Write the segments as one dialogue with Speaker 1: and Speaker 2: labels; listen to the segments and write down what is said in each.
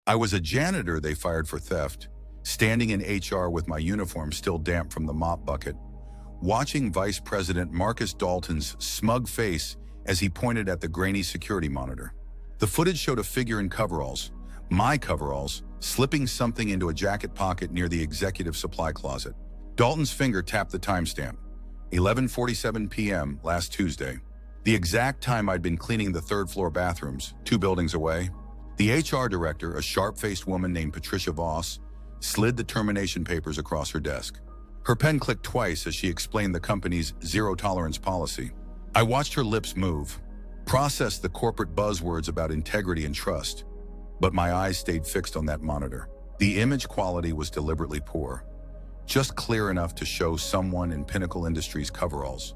Speaker 1: I was a janitor they fired for theft, standing in HR with my uniform still damp from the mop bucket, watching Vice President Marcus Dalton's smug face as he pointed at the grainy security monitor. The footage showed a figure in coveralls, my coveralls, slipping something into a jacket pocket near the executive supply closet. Dalton's finger tapped the timestamp, 11:47 p.m. last Tuesday, the exact time I'd been cleaning the third-floor bathrooms, 2 buildings away. The HR director, a sharp-faced woman named Patricia Voss, slid the termination papers across her desk. Her pen clicked twice as she explained the company's zero-tolerance policy. I watched her lips move, processed the corporate buzzwords about integrity and trust, but my eyes stayed fixed on that monitor. The image quality was deliberately poor, just clear enough to show someone in Pinnacle Industries coveralls,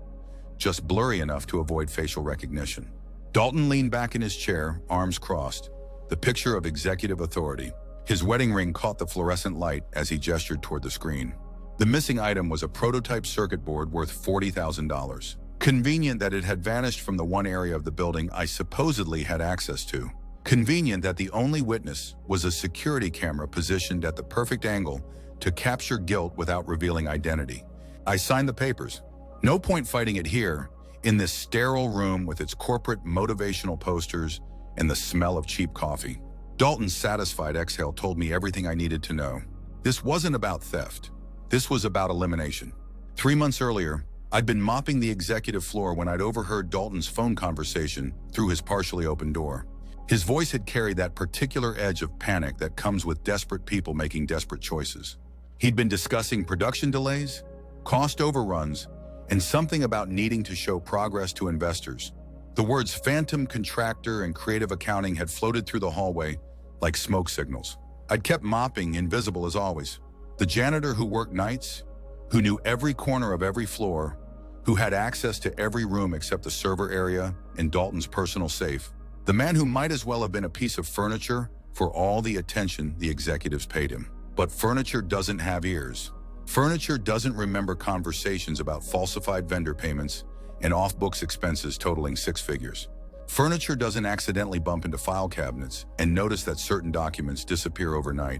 Speaker 1: just blurry enough to avoid facial recognition. Dalton leaned back in his chair, arms crossed, the picture of executive authority. His wedding ring caught the fluorescent light as he gestured toward the screen. The missing item was a prototype circuit board worth $40,000. Convenient that it had vanished from the one area of the building I supposedly had access to. Convenient that the only witness was a security camera positioned at the perfect angle to capture guilt without revealing identity. I signed the papers. No point fighting it here, in this sterile room with its corporate motivational posters and the smell of cheap coffee. Dalton's satisfied exhale told me everything I needed to know. This wasn't about theft. This was about elimination. 3 months earlier, I'd been mopping the executive floor when I'd overheard Dalton's phone conversation through his partially open door. His voice had carried that particular edge of panic that comes with desperate people making desperate choices. He'd been discussing production delays, cost overruns, and something about needing to show progress to investors. The words phantom contractor and creative accounting had floated through the hallway like smoke signals. I'd kept mopping, invisible as always. The janitor who worked nights, who knew every corner of every floor, who had access to every room except the server area and Dalton's personal safe. The man who might as well have been a piece of furniture for all the attention the executives paid him. But furniture doesn't have ears. Furniture doesn't remember conversations about falsified vendor payments and off-books expenses totaling 6 figures. Furniture doesn't accidentally bump into file cabinets and notice that certain documents disappear overnight,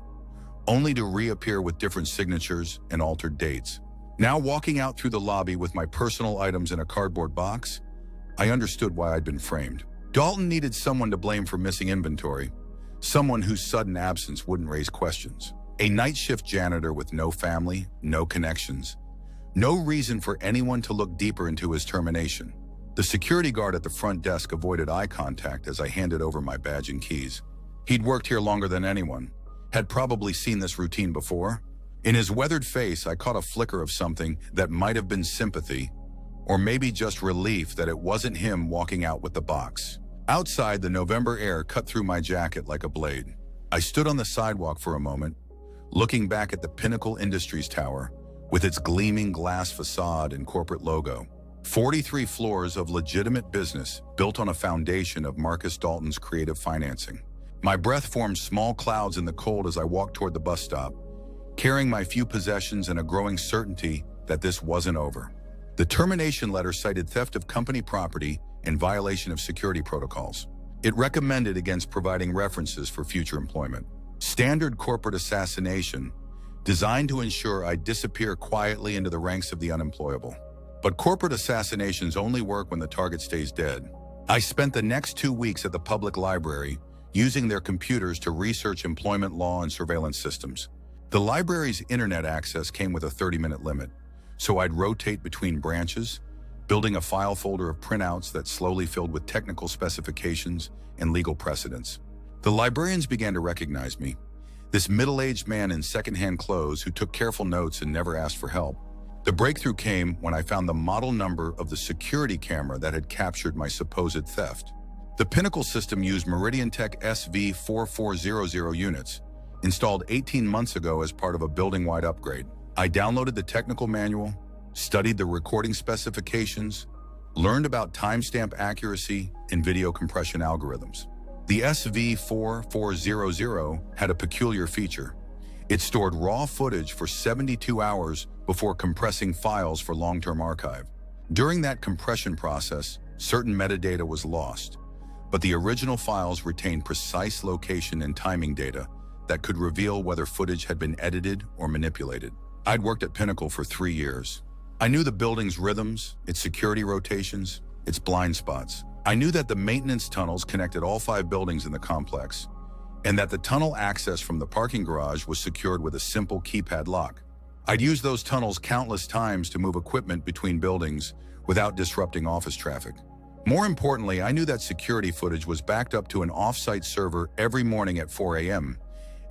Speaker 1: only to reappear with different signatures and altered dates. Now walking out through the lobby with my personal items in a cardboard box, I understood why I'd been framed. Dalton needed someone to blame for missing inventory, someone whose sudden absence wouldn't raise questions. A night shift janitor with no family, no connections, no reason for anyone to look deeper into his termination. The security guard at the front desk avoided eye contact as I handed over my badge and keys. He'd worked here longer than anyone, had probably seen this routine before. In his weathered face, I caught a flicker of something that might have been sympathy, or maybe just relief that it wasn't him walking out with the box. Outside, the November air cut through my jacket like a blade. I stood on the sidewalk for a moment, looking back at the Pinnacle Industries tower with its gleaming glass facade and corporate logo. 43 floors of legitimate business built on a foundation of Marcus Dalton's creative financing. My breath formed small clouds in the cold as I walked toward the bus stop, carrying my few possessions and a growing certainty that this wasn't over. The termination letter cited theft of company property and violation of security protocols. It recommended against providing references for future employment. Standard corporate assassination, designed to ensure I disappear quietly into the ranks of the unemployable. But corporate assassinations only work when the target stays dead. I spent the next 2 weeks at the public library, using their computers to research employment law and surveillance systems. The library's internet access came with a 30-minute limit, so I'd rotate between branches, building a file folder of printouts that slowly filled with technical specifications and legal precedents. The librarians began to recognize me, this middle-aged man in secondhand clothes who took careful notes and never asked for help. The breakthrough came when I found the model number of the security camera that had captured my supposed theft. The Pinnacle system used Meridian Tech SV4400 units, installed 18 months ago as part of a building-wide upgrade. I downloaded the technical manual, studied the recording specifications, learned about timestamp accuracy and video compression algorithms. The SV4400 had a peculiar feature. It stored raw footage for 72 hours before compressing files for long-term archive. During that compression process, certain metadata was lost, but the original files retained precise location and timing data that could reveal whether footage had been edited or manipulated. I'd worked at Pinnacle for 3 years. I knew the building's rhythms, its security rotations, its blind spots. I knew that the maintenance tunnels connected all 5 buildings in the complex, and that the tunnel access from the parking garage was secured with a simple keypad lock. I'd used those tunnels countless times to move equipment between buildings without disrupting office traffic. More importantly, I knew that security footage was backed up to an off-site server every morning at 4 a.m.,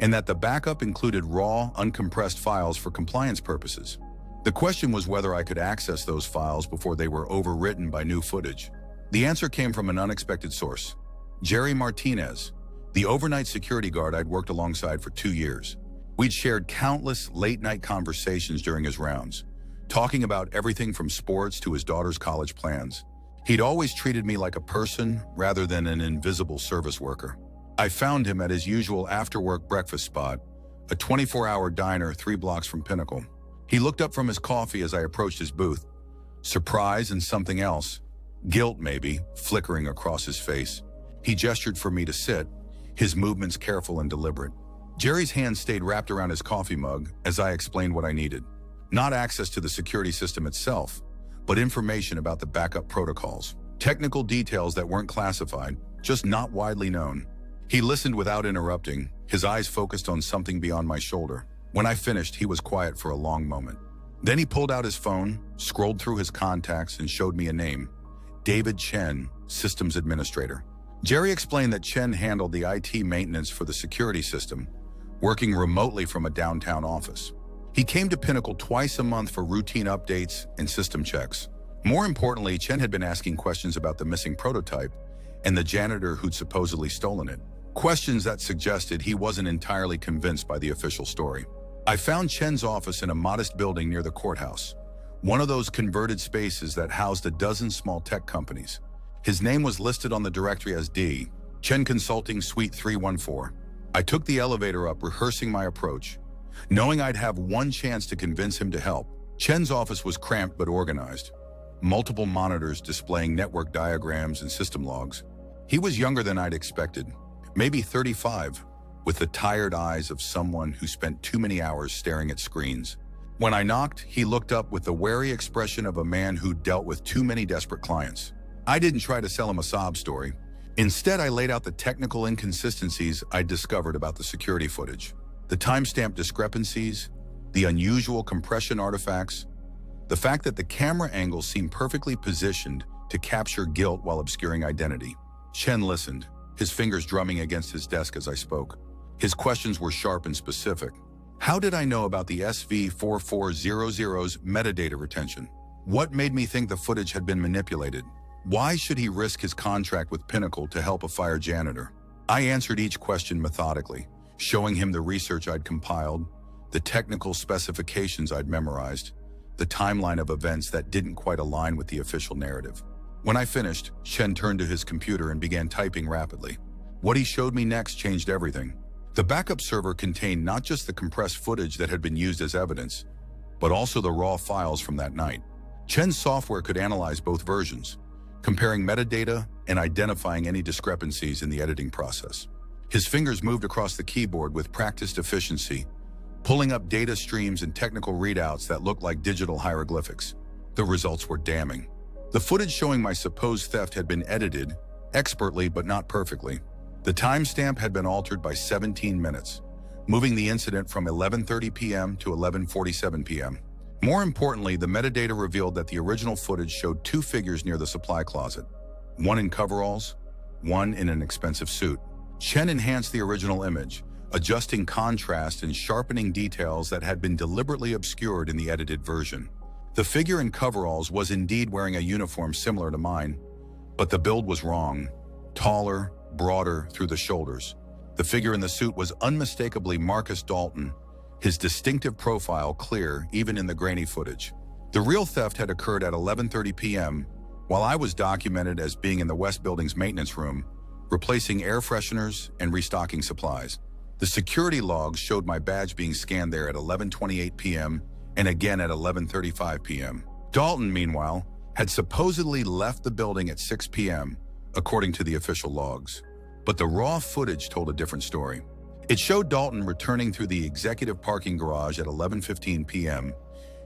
Speaker 1: and that the backup included raw, uncompressed files for compliance purposes. The question was whether I could access those files before they were overwritten by new footage. The answer came from an unexpected source: Jerry Martinez, the overnight security guard I'd worked alongside for 2 years. We'd shared countless late-night conversations during his rounds, talking about everything from sports to his daughter's college plans. He'd always treated me like a person rather than an invisible service worker. I found him at his usual after-work breakfast spot, a 24-hour diner 3 blocks from Pinnacle. He looked up from his coffee as I approached his booth, surprise and something else, guilt maybe, flickering across his face. He gestured for me to sit, his movements careful and deliberate. Jerry's hand stayed wrapped around his coffee mug as I explained what I needed. Not access to the security system itself, but information about the backup protocols. Technical details that weren't classified, just not widely known. He listened without interrupting, his eyes focused on something beyond my shoulder. When I finished, he was quiet for a long moment. Then he pulled out his phone, scrolled through his contacts, and showed me a name: David Chen, Systems Administrator. Jerry explained that Chen handled the IT maintenance for the security system, working remotely from a downtown office. He came to Pinnacle twice a month for routine updates and system checks. More importantly, Chen had been asking questions about the missing prototype and the janitor who'd supposedly stolen it. Questions that suggested he wasn't entirely convinced by the official story. I found Chen's office in a modest building near the courthouse, one of those converted spaces that housed a dozen small tech companies. His name was listed on the directory as D. Chen Consulting Suite 314. I took the elevator up, rehearsing my approach, knowing I'd have one chance to convince him to help. Chen's office was cramped but organized, multiple monitors displaying network diagrams and system logs. He was younger than I'd expected, maybe 35, with the tired eyes of someone who spent too many hours staring at screens. When I knocked, he looked up with the wary expression of a man who'd dealt with too many desperate clients. I didn't try to sell him a sob story. Instead, I laid out the technical inconsistencies I'd discovered about the security footage. The timestamp discrepancies, the unusual compression artifacts, the fact that the camera angles seemed perfectly positioned to capture guilt while obscuring identity. Chen listened, his fingers drumming against his desk as I spoke. His questions were sharp and specific. How did I know about the SV4400's metadata retention? What made me think the footage had been manipulated? Why should he risk his contract with Pinnacle to help a fire janitor? I answered each question methodically, showing him the research I'd compiled, the technical specifications I'd memorized, the timeline of events that didn't quite align with the official narrative. When I finished, Chen turned to his computer and began typing rapidly. What he showed me next changed everything. The backup server contained not just the compressed footage that had been used as evidence, but also the raw files from that night. Chen's software could analyze both versions, comparing metadata and identifying any discrepancies in the editing process. His fingers moved across the keyboard with practiced efficiency, pulling up data streams and technical readouts that looked like digital hieroglyphics. The results were damning. The footage showing my supposed theft had been edited, expertly but not perfectly. The timestamp had been altered by 17 minutes, moving the incident from 11:30 p.m. to 11:47 p.m. More importantly, the metadata revealed that the original footage showed 2 figures near the supply closet, one in coveralls, one in an expensive suit. Chen enhanced the original image, adjusting contrast and sharpening details that had been deliberately obscured in the edited version. The figure in coveralls was indeed wearing a uniform similar to mine, but the build was wrong, taller, broader through the shoulders. The figure in the suit was unmistakably Marcus Dalton, his distinctive profile clear even in the grainy footage. The real theft had occurred at 11:30 p.m., while I was documented as being in the West Building's maintenance room, replacing air fresheners and restocking supplies. The security logs showed my badge being scanned there at 11:28 p.m. and again at 11:35 p.m. Dalton, meanwhile, had supposedly left the building at 6 p.m., according to the official logs. But the raw footage told a different story. It showed Dalton returning through the executive parking garage at 11:15 p.m.,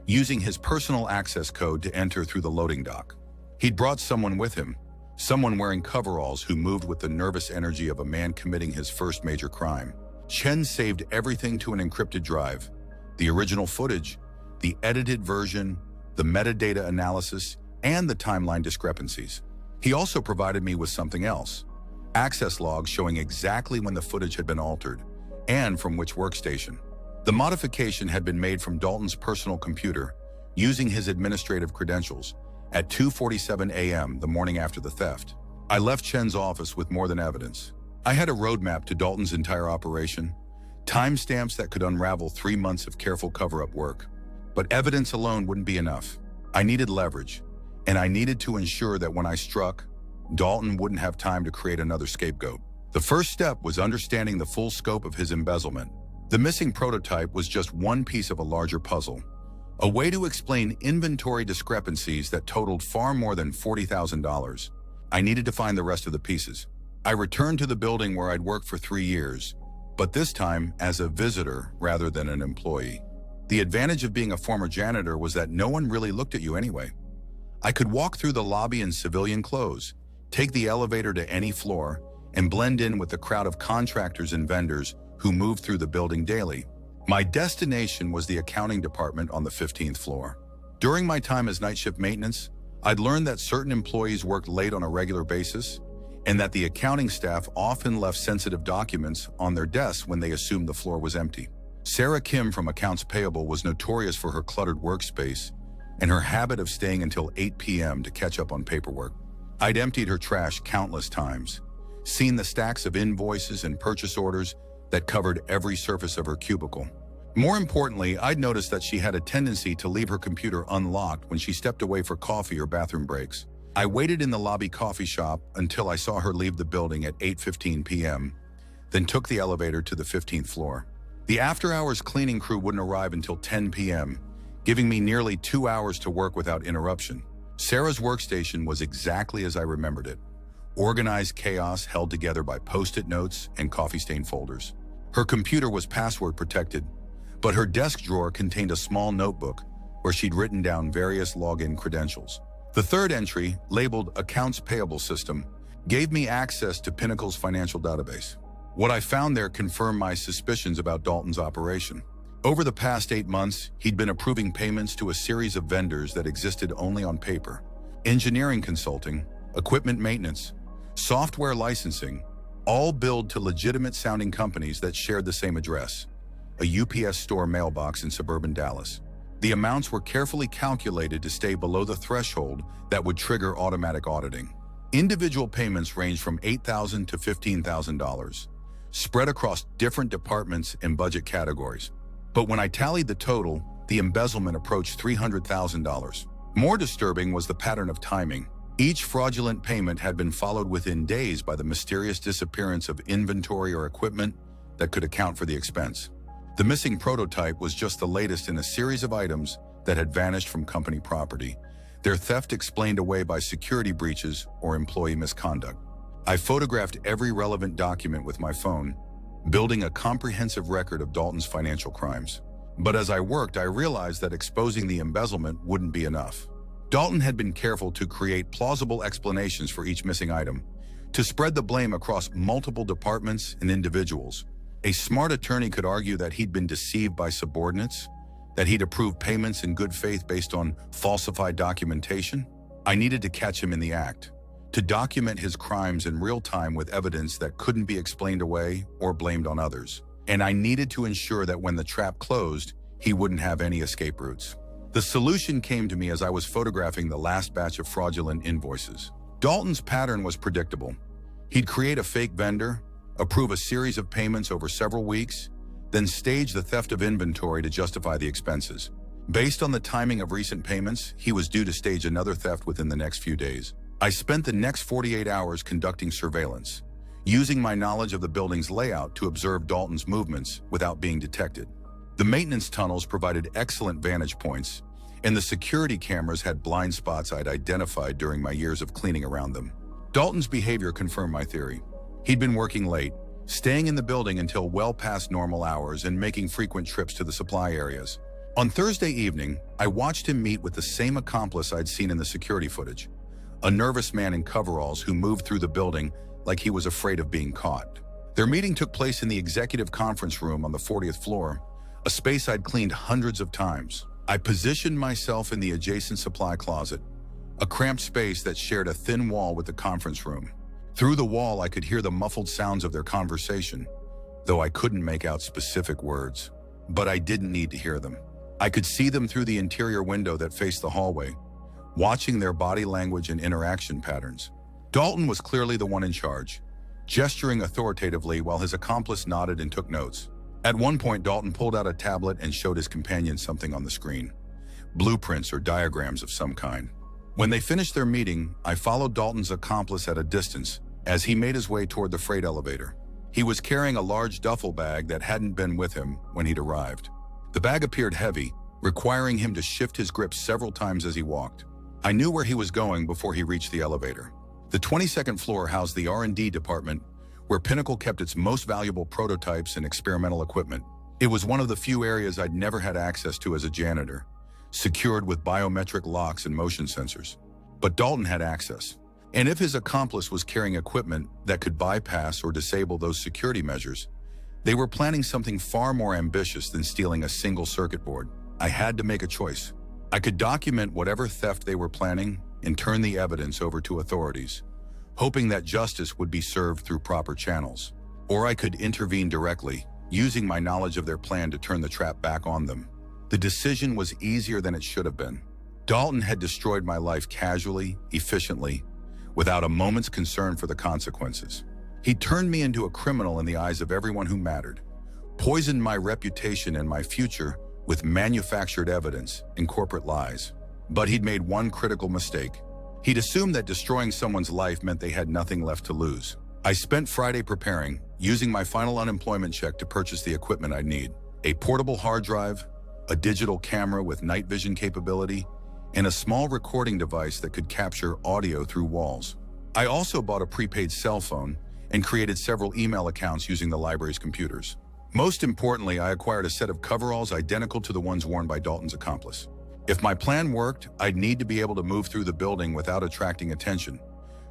Speaker 1: using his personal access code to enter through the loading dock. He'd brought someone with him, someone wearing coveralls who moved with the nervous energy of a man committing his first major crime. Chen saved everything to an encrypted drive: the original footage, the edited version, the metadata analysis, and the timeline discrepancies. He also provided me with something else: access logs showing exactly when the footage had been altered and from which workstation. The modification had been made from Dalton's personal computer, using his administrative credentials, at 2:47 a.m. the morning after the theft. I left Chen's office with more than evidence. I had a roadmap to Dalton's entire operation, timestamps that could unravel 3 months of careful cover-up work. But evidence alone wouldn't be enough. I needed leverage, and I needed to ensure that when I struck, Dalton wouldn't have time to create another scapegoat. The first step was understanding the full scope of his embezzlement. The missing prototype was just one piece of a larger puzzle, a way to explain inventory discrepancies that totaled far more than $40,000. I needed to find the rest of the pieces. I returned to the building where I'd worked for 3 years, but this time as a visitor rather than an employee. The advantage of being a former janitor was that no one really looked at you anyway. I could walk through the lobby in civilian clothes, take the elevator to any floor, and blend in with the crowd of contractors and vendors who moved through the building daily. My destination was the accounting department on the 15th floor. During my time as night shift maintenance, I'd learned that certain employees worked late on a regular basis, and that the accounting staff often left sensitive documents on their desks when they assumed the floor was empty. Sarah Kim from Accounts Payable was notorious for her cluttered workspace and her habit of staying until 8 p.m. to catch up on paperwork. I'd emptied her trash countless times, seen the stacks of invoices and purchase orders that covered every surface of her cubicle. More importantly, I'd noticed that she had a tendency to leave her computer unlocked when she stepped away for coffee or bathroom breaks. I waited in the lobby coffee shop until I saw her leave the building at 8:15 p.m., then took the elevator to the 15th floor. The after-hours cleaning crew wouldn't arrive until 10 p.m., giving me nearly 2 hours to work without interruption. Sarah's workstation was exactly as I remembered it: organized chaos held together by post-it notes and coffee-stained folders. Her computer was password protected, but her desk drawer contained a small notebook where she'd written down various login credentials. The third entry, labeled Accounts Payable System, gave me access to Pinnacle's financial database. What I found there confirmed my suspicions about Dalton's operation. Over the past 8 months, he'd been approving payments to a series of vendors that existed only on paper: engineering consulting, equipment maintenance, software licensing, all billed to legitimate-sounding companies that shared the same address: a UPS store mailbox in suburban Dallas. The amounts were carefully calculated to stay below the threshold that would trigger automatic auditing. Individual payments ranged from $8,000 to $15,000, spread across different departments and budget categories. But when I tallied the total, the embezzlement approached $300,000. More disturbing was the pattern of timing. Each fraudulent payment had been followed within days by the mysterious disappearance of inventory or equipment that could account for the expense. The missing prototype was just the latest in a series of items that had vanished from company property, their theft explained away by security breaches or employee misconduct. I photographed every relevant document with my phone, building a comprehensive record of Dalton's financial crimes. But as I worked, I realized that exposing the embezzlement wouldn't be enough. Dalton had been careful to create plausible explanations for each missing item, to spread the blame across multiple departments and individuals. A smart attorney could argue that he'd been deceived by subordinates, that he'd approved payments in good faith based on falsified documentation. I needed to catch him in the act, to document his crimes in real time with evidence that couldn't be explained away or blamed on others. And I needed to ensure that when the trap closed, he wouldn't have any escape routes. The solution came to me as I was photographing the last batch of fraudulent invoices. Dalton's pattern was predictable. He'd create a fake vendor, approve a series of payments over several weeks, then stage the theft of inventory to justify the expenses. Based on the timing of recent payments, he was due to stage another theft within the next few days. I spent the next 48 hours conducting surveillance, using my knowledge of the building's layout to observe Dalton's movements without being detected. The maintenance tunnels provided excellent vantage points, and the security cameras had blind spots I'd identified during my years of cleaning around them. Dalton's behavior confirmed my theory. He'd been working late, staying in the building until well past normal hours and making frequent trips to the supply areas. On Thursday evening, I watched him meet with the same accomplice I'd seen in the security footage, a nervous man in coveralls who moved through the building like he was afraid of being caught. Their meeting took place in the executive conference room on the 40th floor, a space I'd cleaned hundreds of times. I positioned myself in the adjacent supply closet, a cramped space that shared a thin wall with the conference room. Through the wall, I could hear the muffled sounds of their conversation, though I couldn't make out specific words. But I didn't need to hear them. I could see them through the interior window that faced the hallway, watching their body language and interaction patterns. Dalton was clearly the one in charge, gesturing authoritatively while his accomplice nodded and took notes. At one point, Dalton pulled out a tablet and showed his companion something on the screen, blueprints or diagrams of some kind. When they finished their meeting, I followed Dalton's accomplice at a distance as he made his way toward the freight elevator. He was carrying a large duffel bag that hadn't been with him when he'd arrived. The bag appeared heavy, requiring him to shift his grip several times as he walked. I knew where he was going before he reached the elevator. The 22nd floor housed the R&D department, where Pinnacle kept its most valuable prototypes and experimental equipment. It was one of the few areas I'd never had access to as a janitor, secured with biometric locks and motion sensors. But Dalton had access. And if his accomplice was carrying equipment that could bypass or disable those security measures, they were planning something far more ambitious than stealing a single circuit board. I had to make a choice. I could document whatever theft they were planning and turn the evidence over to authorities, hoping that justice would be served through proper channels. Or I could intervene directly, using my knowledge of their plan to turn the trap back on them. The decision was easier than it should have been. Dalton had destroyed my life casually, efficiently, without a moment's concern for the consequences. He turned me into a criminal in the eyes of everyone who mattered, poisoned my reputation and my future with manufactured evidence and corporate lies. But he'd made one critical mistake. He'd assumed that destroying someone's life meant they had nothing left to lose. I spent Friday preparing, using my final unemployment check to purchase the equipment I'd need: a portable hard drive, a digital camera with night vision capability, and a small recording device that could capture audio through walls. I also bought a prepaid cell phone and created several email accounts using the library's computers. Most importantly, I acquired a set of coveralls identical to the ones worn by Dalton's accomplice. If my plan worked, I'd need to be able to move through the building without attracting attention,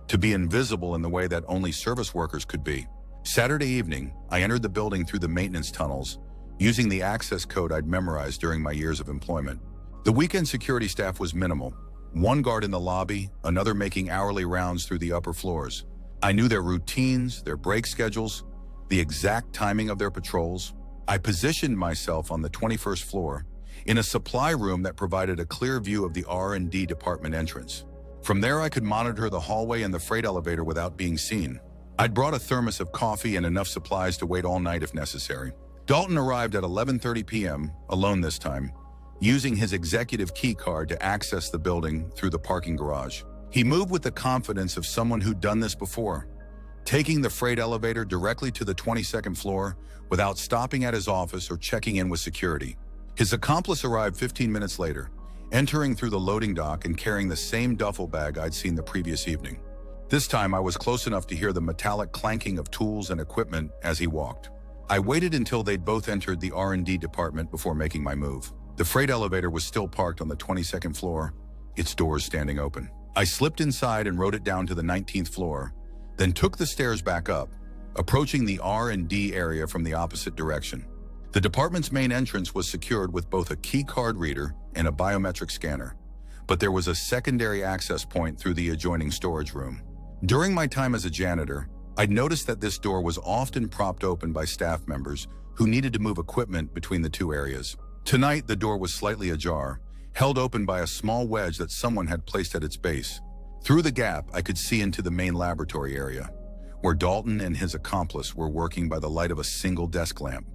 Speaker 1: to be invisible in the way that only service workers could be. Saturday evening, I entered the building through the maintenance tunnels, using the access code I'd memorized during my years of employment. The weekend security staff was minimal. One guard in the lobby, another making hourly rounds through the upper floors. I knew their routines, their break schedules, the exact timing of their patrols. I positioned myself on the 21st floor, in a supply room that provided a clear view of the R&D department entrance. From there, I could monitor the hallway and the freight elevator without being seen. I'd brought a thermos of coffee and enough supplies to wait all night if necessary. Dalton arrived at 11:30 p.m., alone this time, using his executive key card to access the building through the parking garage. He moved with the confidence of someone who'd done this before, taking the freight elevator directly to the 22nd floor without stopping at his office or checking in with security. His accomplice arrived 15 minutes later, entering through the loading dock and carrying the same duffel bag I'd seen the previous evening. This time, I was close enough to hear the metallic clanking of tools and equipment as he walked. I waited until they'd both entered the R&D department before making my move. The freight elevator was still parked on the 22nd floor, its doors standing open. I slipped inside and rode it down to the 19th floor, then took the stairs back up, approaching the R&D area from the opposite direction. The department's main entrance was secured with both a key card reader and a biometric scanner, but there was a secondary access point through the adjoining storage room. During my time as a janitor, I'd noticed that this door was often propped open by staff members who needed to move equipment between the two areas. Tonight, the door was slightly ajar, held open by a small wedge that someone had placed at its base. Through the gap, I could see into the main laboratory area, where Dalton and his accomplice were working by the light of a single desk lamp.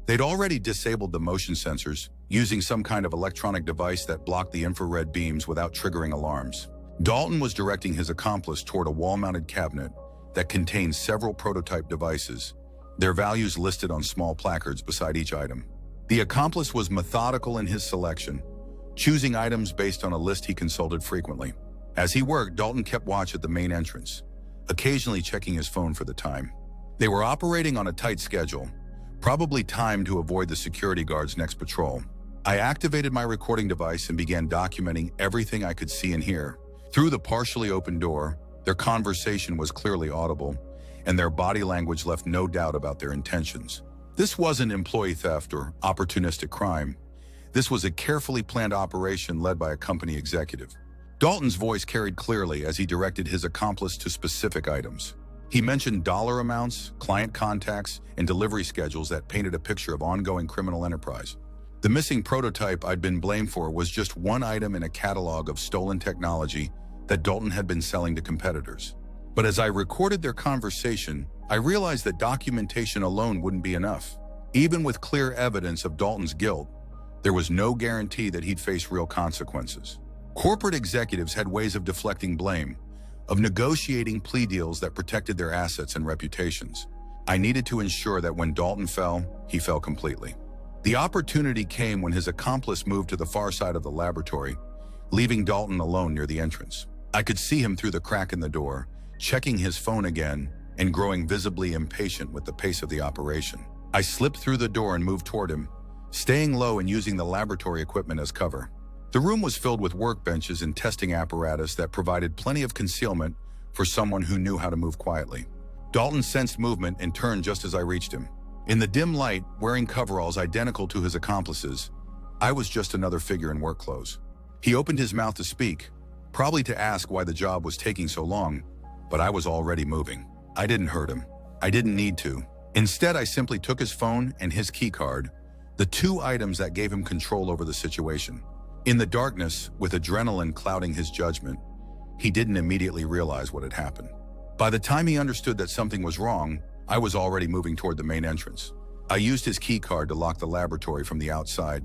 Speaker 1: They'd already disabled the motion sensors, using some kind of electronic device that blocked the infrared beams without triggering alarms. Dalton was directing his accomplice toward a wall-mounted cabinet that contained several prototype devices, their values listed on small placards beside each item. The accomplice was methodical in his selection, choosing items based on a list he consulted frequently. As he worked, Dalton kept watch at the main entrance, occasionally checking his phone for the time. They were operating on a tight schedule, probably timed to avoid the security guard's next patrol. I activated my recording device and began documenting everything I could see and hear. Through the partially open door, their conversation was clearly audible, and their body language left no doubt about their intentions. This wasn't employee theft or opportunistic crime. This was a carefully planned operation led by a company executive. Dalton's voice carried clearly as he directed his accomplice to specific items. He mentioned dollar amounts, client contacts, and delivery schedules that painted a picture of ongoing criminal enterprise. The missing prototype I'd been blamed for was just one item in a catalog of stolen technology that Dalton had been selling to competitors. But as I recorded their conversation, I realized that documentation alone wouldn't be enough. Even with clear evidence of Dalton's guilt, there was no guarantee that he'd face real consequences. Corporate executives had ways of deflecting blame, of negotiating plea deals that protected their assets and reputations. I needed to ensure that when Dalton fell, he fell completely. The opportunity came when his accomplice moved to the far side of the laboratory, leaving Dalton alone near the entrance. I could see him through the crack in the door, checking his phone again and growing visibly impatient with the pace of the operation. I slipped through the door and moved toward him, staying low and using the laboratory equipment as cover. The room was filled with workbenches and testing apparatus that provided plenty of concealment for someone who knew how to move quietly. Dalton sensed movement and turned just as I reached him. In the dim light, wearing coveralls identical to his accomplices, I was just another figure in work clothes. He opened his mouth to speak, probably to ask why the job was taking so long, but I was already moving. I didn't hurt him. I didn't need to. Instead, I simply took his phone and his key card, the two items that gave him control over the situation. In the darkness, with adrenaline clouding his judgment, he didn't immediately realize what had happened. By the time he understood that something was wrong, I was already moving toward the main entrance. I used his key card to lock the laboratory from the outside,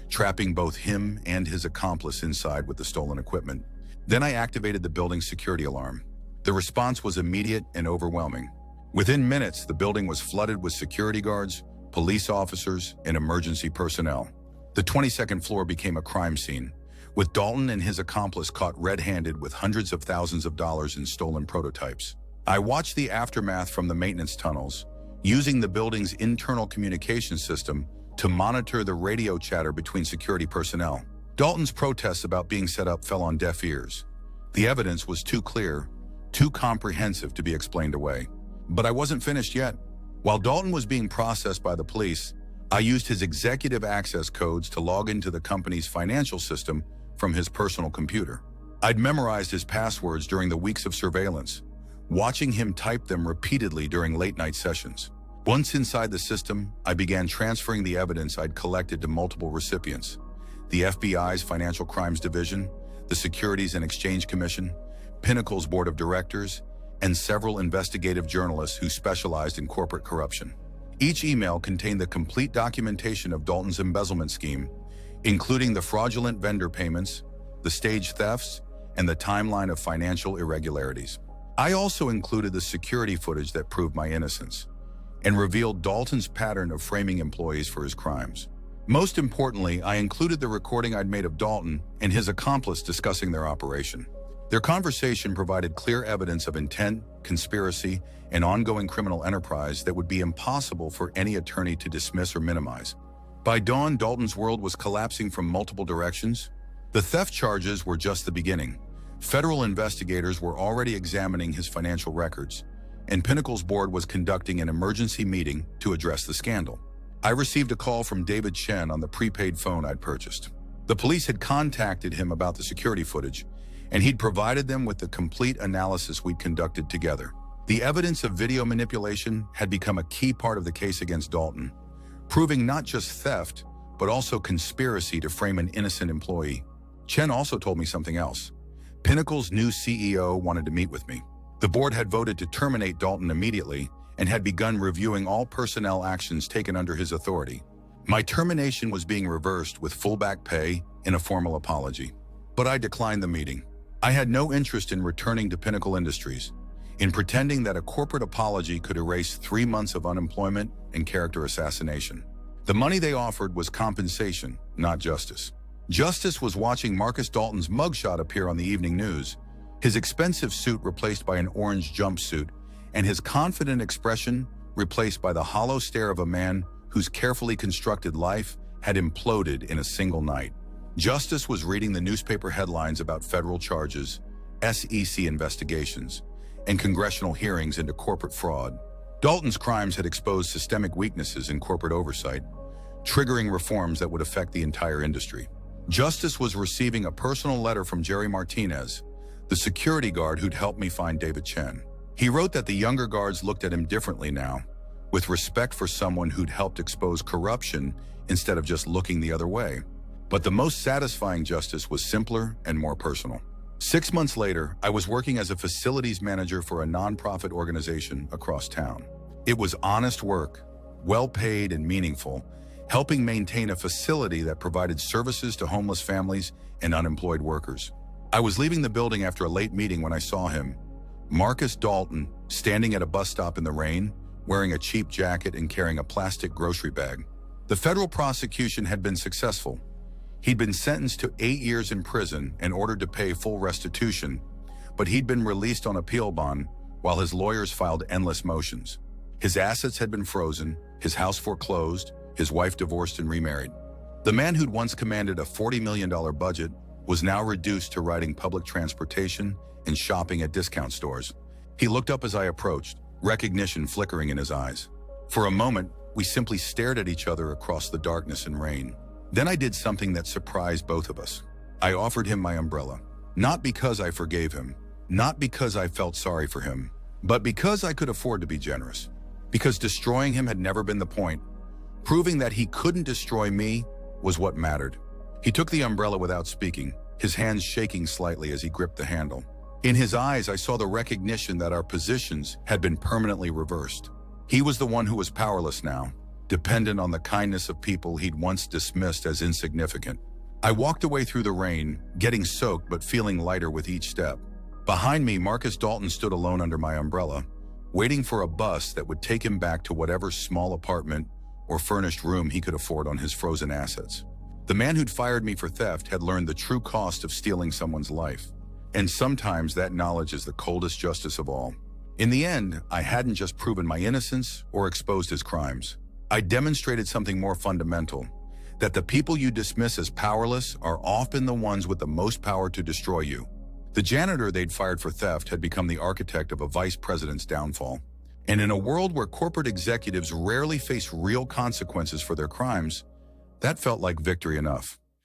Speaker 1: trapping both him and his accomplice inside with the stolen equipment. Then I activated the building's security alarm. The response was immediate and overwhelming. Within minutes, the building was flooded with security guards, police officers, and emergency personnel. The 22nd floor became a crime scene, with Dalton and his accomplice caught red-handed with hundreds of thousands of dollars in stolen prototypes. I watched the aftermath from the maintenance tunnels, using the building's internal communication system to monitor the radio chatter between security personnel. Dalton's protests about being set up fell on deaf ears. The evidence was too clear, too comprehensive to be explained away. But I wasn't finished yet. While Dalton was being processed by the police, I used his executive access codes to log into the company's financial system from his personal computer. I'd memorized his passwords during the weeks of surveillance, watching him type them repeatedly during late-night sessions. Once inside the system, I began transferring the evidence I'd collected to multiple recipients: the FBI's Financial Crimes Division, the Securities and Exchange Commission, Pinnacle's Board of Directors, and several investigative journalists who specialized in corporate corruption. Each email contained the complete documentation of Dalton's embezzlement scheme, including the fraudulent vendor payments, the staged thefts, and the timeline of financial irregularities. I also included the security footage that proved my innocence and revealed Dalton's pattern of framing employees for his crimes. Most importantly, I included the recording I'd made of Dalton and his accomplice discussing their operation. Their conversation provided clear evidence of intent, conspiracy, and ongoing criminal enterprise that would be impossible for any attorney to dismiss or minimize. By dawn, Dalton's world was collapsing from multiple directions. The theft charges were just the beginning. Federal investigators were already examining his financial records, and Pinnacle's board was conducting an emergency meeting to address the scandal. I received a call from David Chen on the prepaid phone I'd purchased. The police had contacted him about the security footage, and he'd provided them with the complete analysis we'd conducted together. The evidence of video manipulation had become a key part of the case against Dalton, proving not just theft, but also conspiracy to frame an innocent employee. Chen also told me something else. Pinnacle's new CEO wanted to meet with me. The board had voted to terminate Dalton immediately and had begun reviewing all personnel actions taken under his authority. My termination was being reversed with full back pay and a formal apology. But I declined the meeting. I had no interest in returning to Pinnacle Industries, in pretending that a corporate apology could erase 3 months of unemployment and character assassination. The money they offered was compensation, not justice. Justice was watching Marcus Dalton's mugshot appear on the evening news, his expensive suit replaced by an orange jumpsuit and his confident expression replaced by the hollow stare of a man whose carefully constructed life had imploded in a single night. Justice was reading the newspaper headlines about federal charges, SEC investigations, and congressional hearings into corporate fraud. Dalton's crimes had exposed systemic weaknesses in corporate oversight, triggering reforms that would affect the entire industry. Justice was receiving a personal letter from Jerry Martinez, the security guard who'd helped me find David Chen. He wrote that the younger guards looked at him differently now, with respect for someone who'd helped expose corruption instead of just looking the other way. But the most satisfying justice was simpler and more personal. 6 months later, I was working as a facilities manager for a nonprofit organization across town. It was honest work, well-paid and meaningful, helping maintain a facility that provided services to homeless families and unemployed workers. I was leaving the building after a late meeting when I saw him, Marcus Dalton, standing at a bus stop in the rain, wearing a cheap jacket and carrying a plastic grocery bag. The federal prosecution had been successful. He'd been sentenced to 8 years in prison and ordered to pay full restitution, but he'd been released on appeal bond while his lawyers filed endless motions. His assets had been frozen, his house foreclosed, his wife divorced and remarried. The man who'd once commanded a $40 million budget was now reduced to riding public transportation and shopping at discount stores. He looked up as I approached, recognition flickering in his eyes. For a moment, we simply stared at each other across the darkness and rain. Then I did something that surprised both of us. I offered him my umbrella. Not because I forgave him, not because I felt sorry for him, but because I could afford to be generous. Because destroying him had never been the point. Proving that he couldn't destroy me was what mattered. He took the umbrella without speaking, his hands shaking slightly as he gripped the handle. In his eyes, I saw the recognition that our positions had been permanently reversed. He was the one who was powerless now, dependent on the kindness of people he'd once dismissed as insignificant. I walked away through the rain, getting soaked but feeling lighter with each step. Behind me, Marcus Dalton stood alone under my umbrella, waiting for a bus that would take him back to whatever small apartment or furnished room he could afford on his frozen assets. The man who'd fired me for theft had learned the true cost of stealing someone's life. And sometimes that knowledge is the coldest justice of all. In the end, I hadn't just proven my innocence or exposed his crimes. I demonstrated something more fundamental, that the people you dismiss as powerless are often the ones with the most power to destroy you. The janitor they'd fired for theft had become the architect of a vice president's downfall. And in a world where corporate executives rarely face real consequences for their crimes, that felt like victory enough.